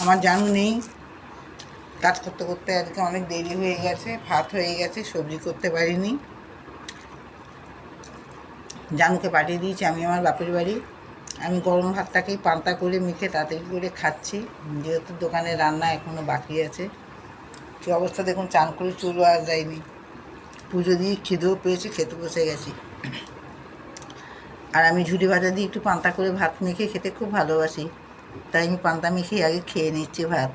আমার জানু নেই, কাজ করতে করতে আজকে অনেক দেরি হয়ে গেছে, ভাত হয়ে গেছে, সবজি করতে পারিনি। জানুকে পাঠিয়ে দিয়েছি আমি আমার বাপের বাড়ি। আমি গরম ভাতটাকেই পান্তা করে মেখে তাড়াতাড়ি করে খাচ্ছি, যেহেতু দোকানে রান্না এখনও বাকি আছে। কী অবস্থা দেখুন, চান করে চুলও আর যায়নি। পুজো দিয়ে খিদেও পেয়েছে, খেতে বসে গেছি। আর আমি ঝুড়ি ভাজা দিয়ে একটু পান্তা করে ভাত মেখে খেতে খুব ভালোবাসি, তাই আমি পান্তা মেখেই আগে খেয়ে নিচ্ছি ভাত।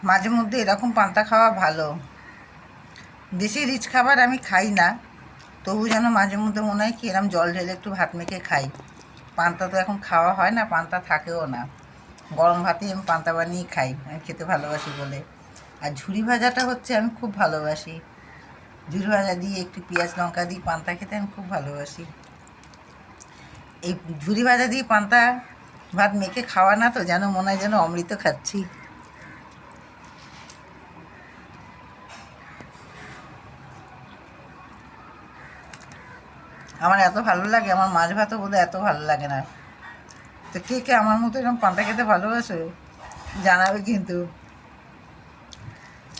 মাঝে মধ্যে এরকম পান্তা খাওয়া ভালো। বেশি রিচ খাবার আমি খাই না, তবু যেন মাঝে মধ্যে মনে হয় কি এরকম জল ঢেলে একটু ভাত মেখে খাই। পান্তা তো এখন খাওয়া হয় না, পান্তা থাকেও না। গরম ভাতেই আমি পান্তা বানিয়ে খাই, আমি খেতে ভালোবাসি বলে। আর ঝুরি ভাজাটা হচ্ছে আমি খুব ভালোবাসি। ঝুরি ভাজা দিয়ে একটু পেঁয়াজ লঙ্কা দিয়ে পান্তা খেতে আমি খুব ভালোবাসি। এই ঝুরি ভাজা দিয়ে পান্তা ভাত মেখে খাওয়া না তো যেন মনে হয় যেন অমৃত খাচ্ছি। আমার এত ভালো লাগে, আমার মাছ ভাতও বোধহয় এত ভালো লাগে না। তো কে কে আমার মতো এরকম পান্তা খেতে ভালোবাসে জানাবে কিন্তু।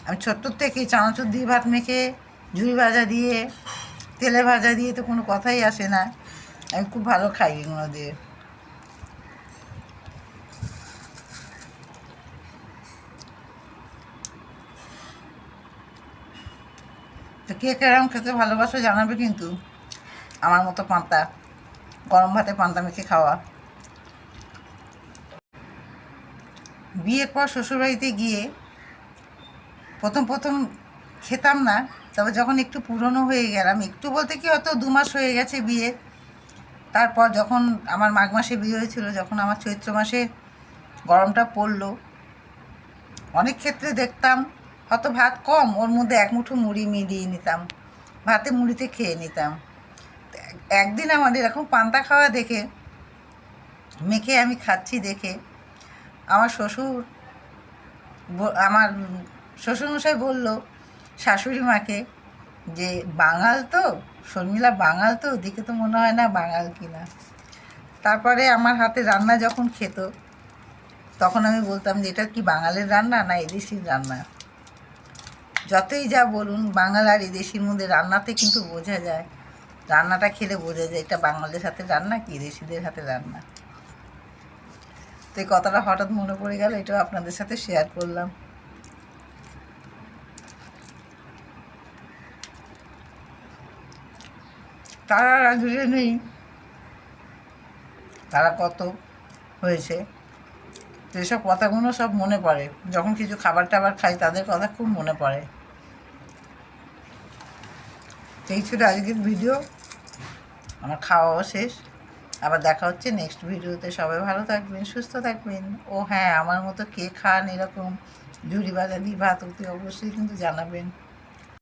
আমি ছোট্টর থেকেই চানাচুর দিয়ে ভাত মেখে, ঝুড়ি ভাজা দিয়ে, তেলে ভাজা দিয়ে তো কোনো কথাই আসে না। আমি খুব ভালো খাই এগুলো দিয়ে। তো কে কে এরকম খেতে ভালোবাসো জানাবে কিন্তু। আমার মতো পান্তা, গরম ভাতে পান্তা মেখে খাওয়া। বিয়ের পর শ্বশুরবাড়িতে গিয়ে প্রথম প্রথম খেতাম না, তবে যখন একটু পুরনো হয়ে গেলাম, একটু বলতে কি হয়তো 2 মাস হয়ে গেছে বিয়ে, তারপর যখন আমার মাঘ মাসে বিয়ে হয়েছিল, যখন আমার চৈত্র মাসে গরমটা পড়লো, অনেক ক্ষেত্রে দেখতাম হয়তো ভাত কম, ওর মধ্যে এক মুঠো মুড়ি মিলিয়ে নিতাম, ভাতে মুড়িতে খেয়ে নিতাম। একদিন আমার এরকম পান্তা খাওয়া দেখে, মেখে আমি খাচ্ছি দেখে, আমার আমার শ্বশুরমশাই বলল শাশুড়ি মাকে যে বাঙাল তো, শর্মিলা বাঙাল তো, দেখে তো মনে হয় না বাঙাল কিনা। তারপরে আমার হাতে রান্না যখন খেত, তখন আমি বলতাম যে এটা কি বাঙালির রান্না না এদেশির রান্না। যতই যা বলুন, বাঙাল আর এদেশির মধ্যে রান্নাতে কিন্তু বোঝা যায়, রান্নাটা খেলে বোঝা যায় এটা বাঙালিদের হাতে রান্না কি এদেশিদের হাতে রান্না। তো এই কথাটা হঠাৎ মনে পড়ে গেল, এটাও আপনাদের সাথে শেয়ার করলাম। তারা রাজুরে নেই, তারা কত হয়েছে, তো এসব কথাগুলো সব মনে পড়ে যখন কিছু খাবার টাবার খাই, তাদের কথা খুব মনে পড়ে। এই ছিল আজকের ভিডিও, আমার খাওয়াও শেষ। আবার দেখা হচ্ছে নেক্সট ভিডিওতে। সবাই ভালো থাকবেন, সুস্থ থাকবেন। ও হ্যাঁ, আমার মতো কে খান এরকম ঝুড়ি ভাজা দিয়ে ভাত, অতি অবশ্যই কিন্তু জানাবেন।